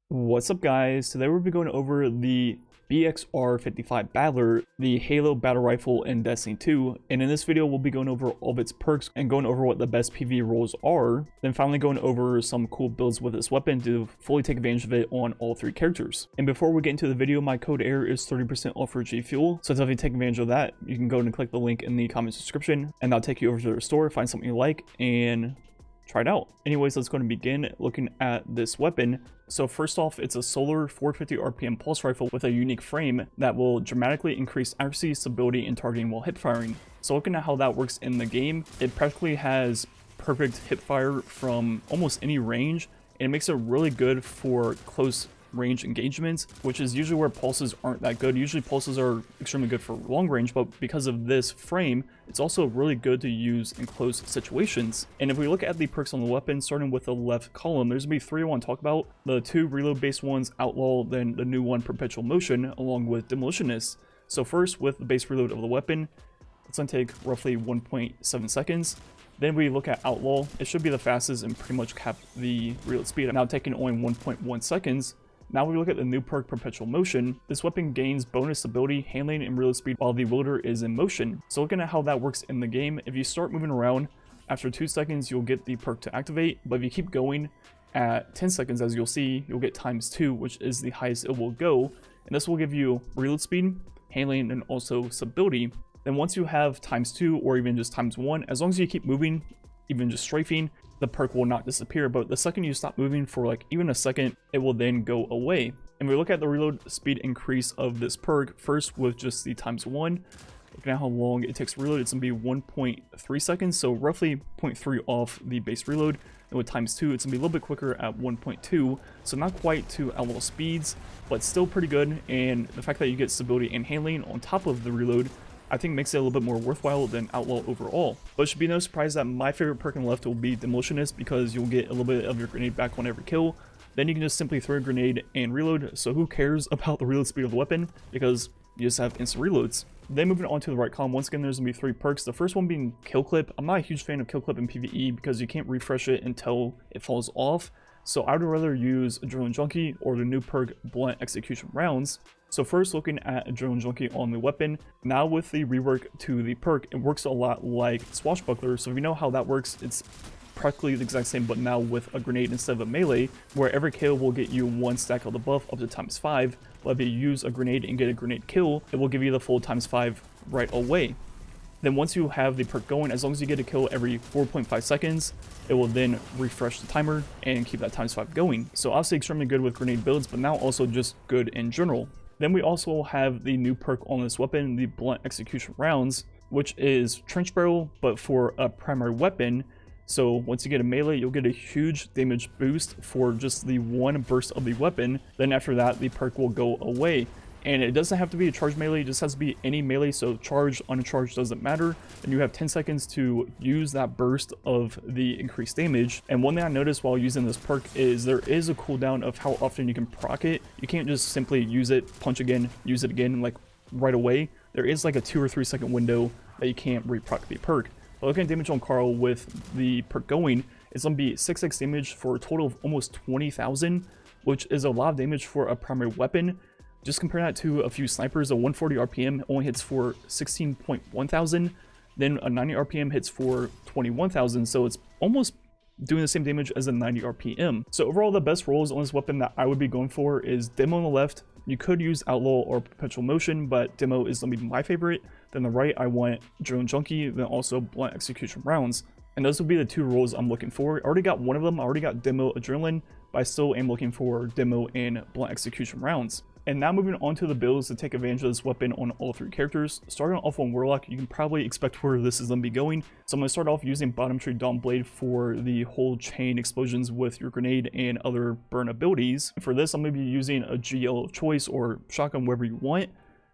What's up, guys? Today we'll be going over the BxR 55 Battler, the Halo battle rifle in Destiny 2, and in this video we'll be going over all of its perks and going over what the best PvE roles are, then finally going over some cool builds with this weapon to fully take advantage of it on all three characters. And before we get into the video, my code EHR is 30% off for G Fuel, so definitely take advantage of that. You can go and click the link in the comment description and that'll take you over to their store, find something you like, and try it out. Anyways, let's go and begin looking at this weapon. So first off, it's a solar 450 RPM pulse rifle with a unique frame that will dramatically increase accuracy, stability, and targeting while hip firing. So looking at how that works in the game, it practically has perfect hip fire from almost any range, and it makes it really good for close range engagements, which is usually where pulses aren't that good. Usually pulses are extremely good for long range, but because of this frame, it's also really good to use in close situations. And if we look at the perks on the weapon, starting with the left column, there's gonna be three I want to talk about. The two reload based ones, Outlaw, then the new one, Perpetual Motion, along with Demolitionist. So first, with the base reload of the weapon, it's gonna take roughly 1.7 seconds. Then we look at Outlaw, it should be the fastest and pretty much cap the reload speed, now taking only 1.1 seconds. Now we look at the new perk, Perpetual Motion. This weapon gains bonus stability, handling, and reload speed while the wielder is in motion. So looking at how that works in the game, if you start moving around, after 2 seconds you'll get the perk to activate, but if you keep going at 10 seconds, as you'll see, you'll get ×2, which is the highest it will go, and this will give you reload speed, handling, and also stability. Then once you have ×2 or even just ×1, as long as you keep moving, even just strafing, the perk will not disappear, but the second you stop moving for like even a second, it will then go away. And we look at the reload speed increase of this perk, first with just the ×1, looking at how long it takes to reload, it's gonna be 1.3 seconds, so roughly 0.3 off the base reload. And with ×2, it's gonna be a little bit quicker at 1.2, so not quite to Outlaw speeds, but still pretty good. And the fact that you get stability and handling on top of the reload, I think makes it a little bit more worthwhile than Outlaw overall. But it should be no surprise that my favorite perk on the left will be Demolitionist, because you'll get a little bit of your grenade back on every kill. Then you can just simply throw a grenade and reload, so who cares about the reload speed of the weapon, because you just have instant reloads. Then moving on to the right column, once again there's going to be three perks. The first one being Kill Clip. I'm not a huge fan of Kill Clip in PvE because you can't refresh it until it falls off. So I would rather use Adrenaline Junkie or the new perk Blunt Execution Rounds. So first, looking at Adrenaline Junkie on the weapon, now with the rework to the perk, it works a lot like Swashbuckler. So if you know how that works, it's practically the exact same, but now with a grenade instead of a melee, where every kill will get you one stack of the buff up to ×5, but if you use a grenade and get a grenade kill, it will give you the full ×5 right away. Then once you have the perk going, as long as you get a kill every 4.5 seconds, it will then refresh the timer and keep that ×5 going. So obviously extremely good with grenade builds, but now also just good in general. Then we also have the new perk on this weapon, the Blunt Execution Rounds, which is Trench Barrel, but for a primary weapon. So once you get a melee, you'll get a huge damage boost for just the one burst of the weapon. Then after that, the perk will go away. And it doesn't have to be a charge melee, it just has to be any melee, so charged, uncharged doesn't matter. And you have 10 seconds to use that burst of the increased damage. And one thing I noticed while using this perk is there is a cooldown of how often you can proc it. You can't just simply use it, punch again, use it again, like right away. There is like a 2 or 3 second window that you can't re-proc the perk. But looking at damage on Carl with the perk going, it's going to be 6x damage for a total of almost 20,000, which is a lot of damage for a primary weapon. Just compare that to a few snipers, a 140 RPM only hits for 16.1 thousand, then a 90 RPM hits for 21,000, so it's almost doing the same damage as a 90 RPM. So overall, the best rolls on this weapon that I would be going for is Demo on the left. You could use Outlaw or Perpetual Motion, but Demo is going to be my favorite. Then the right, I want Drone Junkie, then also Blunt Execution Rounds. And those would be the two rolls I'm looking for. I already got one of them, I already got Demo Adrenaline, but I still am looking for Demo and Blunt Execution Rounds. And now moving on to the builds to take advantage of this weapon on all three characters. Starting off on Warlock, you can probably expect where this is going to be going. So I'm going to start off using Bottom Tree Dawn Blade for the whole chain explosions with your grenade and other burn abilities. For this, I'm going to be using a GL of choice or shotgun, wherever you want.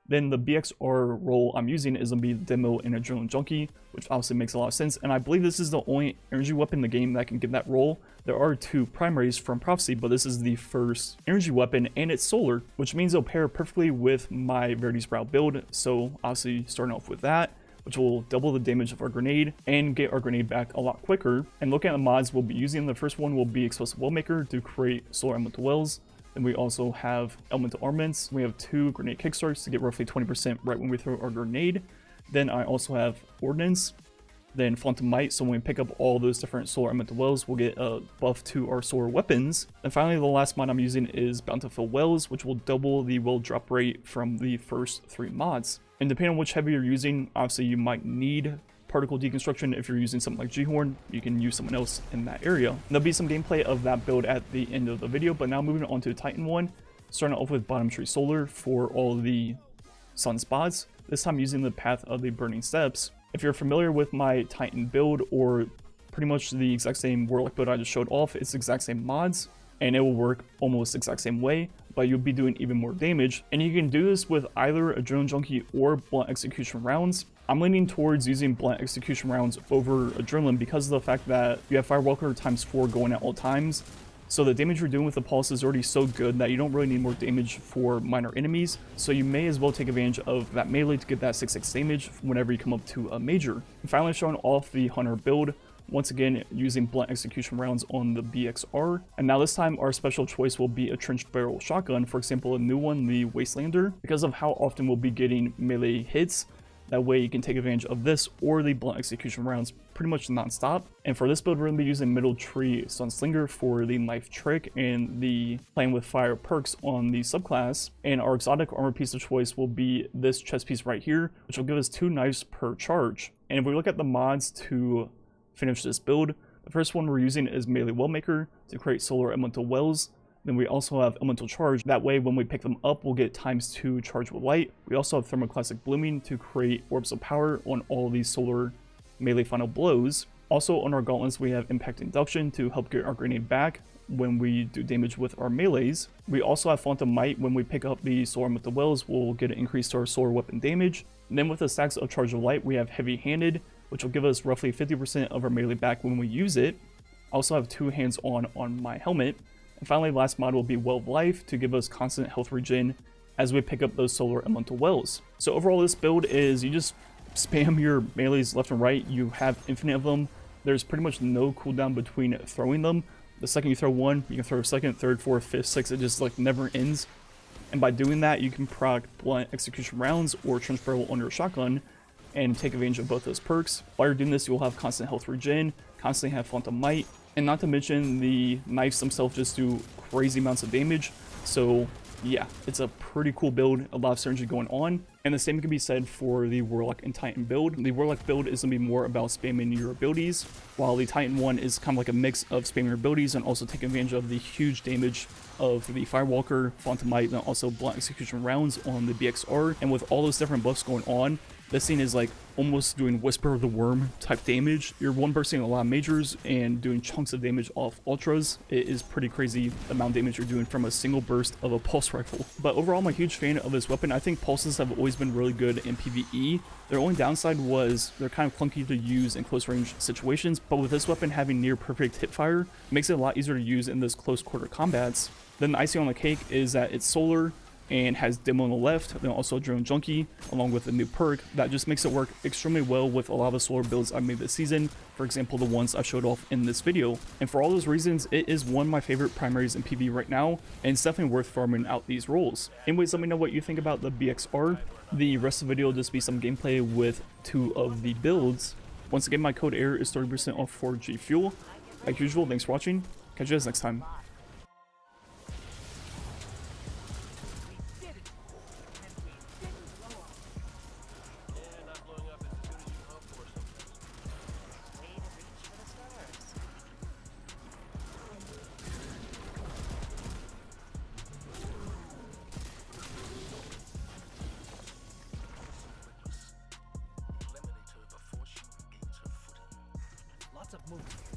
Then the BxR role I'm using is going to be Demo and Adrenaline Junkie, which obviously makes a lot of sense. And I believe this is the only energy weapon in the game that can get that role. There are two primaries from Prophecy, but this is the first energy weapon, and it's solar, which means it'll pair perfectly with my Verity's Brow build. So obviously starting off with that, which will double the damage of our grenade and get our grenade back a lot quicker. And looking at the mods we'll be using, the first one will be Explosive Wellmaker to create solar elemental wells. Then we also have elemental armaments. We have 2 grenade kickstarts to get roughly 20% right when we throw our grenade. Then I also have ordnance, then Phantom Might, so when we pick up all those different solar elemental wells, we'll get a buff to our solar weapons. And finally, the last mod I'm using is Bountiful Wells, which will double the well drop rate from the first 3 mods. And depending on which heavy you're using, obviously you might need particle deconstruction. If you're using something like G-Horn, you can use someone else in that area. There'll be some gameplay of that build at the end of the video, but now moving on to the Titan one, starting off with bottom tree solar for all the sun spots, this time using the path of the burning steps. If you're familiar with my Titan build, or pretty much the exact same Warlock build I just showed off, it's the exact same mods, and it will work almost the exact same way, but you'll be doing even more damage. And you can do this with either Adrenaline Junkie or Blunt Execution rounds. I'm leaning towards using Blunt Execution rounds over Adrenaline because of the fact that you have Firewalker ×4 going at all times. So the damage you're doing with the pulse is already so good that you don't really need more damage for minor enemies. So you may as well take advantage of that melee to get that 6/6 damage whenever you come up to a major. And finally, showing off the Hunter build, once again using Blunt Execution rounds on the BxR. And now this time our special choice will be a Trenched Barrel shotgun, for example a new one, the Wastelander, because of how often we'll be getting melee hits. That way you can take advantage of this or the Blunt Execution rounds pretty much non-stop. And for this build, we're going to be using Middle Tree Sunslinger for the knife trick and the playing with fire perks on the subclass. And our exotic armor piece of choice will be this chest piece right here, which will give us 2 knives per charge. And if we look at the mods to finish this build, the first one we're using is Melee Wellmaker to create solar elemental wells. Then we also have Elemental Charge. That way, when we pick them up, we'll get ×2 charge with light. We also have Thermoclastic Blooming to create orbs of power on all these solar melee final blows. Also, on our gauntlets, we have Impact Induction to help get our grenade back when we do damage with our melees. We also have Phantom Might. When we pick up the solar elemental wells, we'll get an increase to our solar weapon damage. And then with the stacks of Charge of Light, we have Heavy Handed, which will give us roughly 50% of our melee back when we use it. I also have 2 hands on my helmet. And finally, last mod will be Well of Life to give us constant health regen as we pick up those solar elemental wells. So overall, this build is you just spam your melees left and right. You have infinite of them. There's pretty much no cooldown between throwing them. The second you throw one, you can throw a second, third, fourth, fifth, sixth. It just like never ends. And by doing that, you can proc Blunt Execution rounds or Trenched Barrel on your shotgun and take advantage of both those perks. While you're doing this, you'll have constant health regen, constantly have Phantom Might, and not to mention the knives themselves just do crazy amounts of damage. So yeah, it's a pretty cool build, a lot of synergy going on. And the same can be said for the Warlock and Titan build. The Warlock build is going to be more about spamming your abilities, while the Titan one is kind of like a mix of spamming your abilities and also taking advantage of the huge damage of the Firewalker, Phantom Might, and also Blunt Execution rounds on the BxR. And with all those different buffs going on, this scene is like almost doing Whisper of the Worm type damage. You're one bursting a lot of majors and doing chunks of damage off ultras. It is pretty crazy the amount of damage you're doing from a single burst of a pulse rifle. But overall, I'm a huge fan of this weapon. I think pulses have always been really good in PvE. Their only downside was they're kind of clunky to use in close range situations, but with this weapon having near perfect hipfire, it makes it a lot easier to use in those close quarter combats. Then the icing on the cake is that it's solar and has Demo on the left, then also Adrenaline Junkie, along with a new perk that just makes it work extremely well with a lot of the solar builds I've made this season, for example the ones I showed off in this video. And for all those reasons, it is one of my favorite primaries in PvE right now, and it's definitely worth farming out these roles. Anyways, let me know what you think about the BxR. The rest of the video will just be some gameplay with 2 of the builds. Once again, my code EHR is 30% off for G Fuel. Like usual, thanks for watching, catch you guys next time. Lots of movement.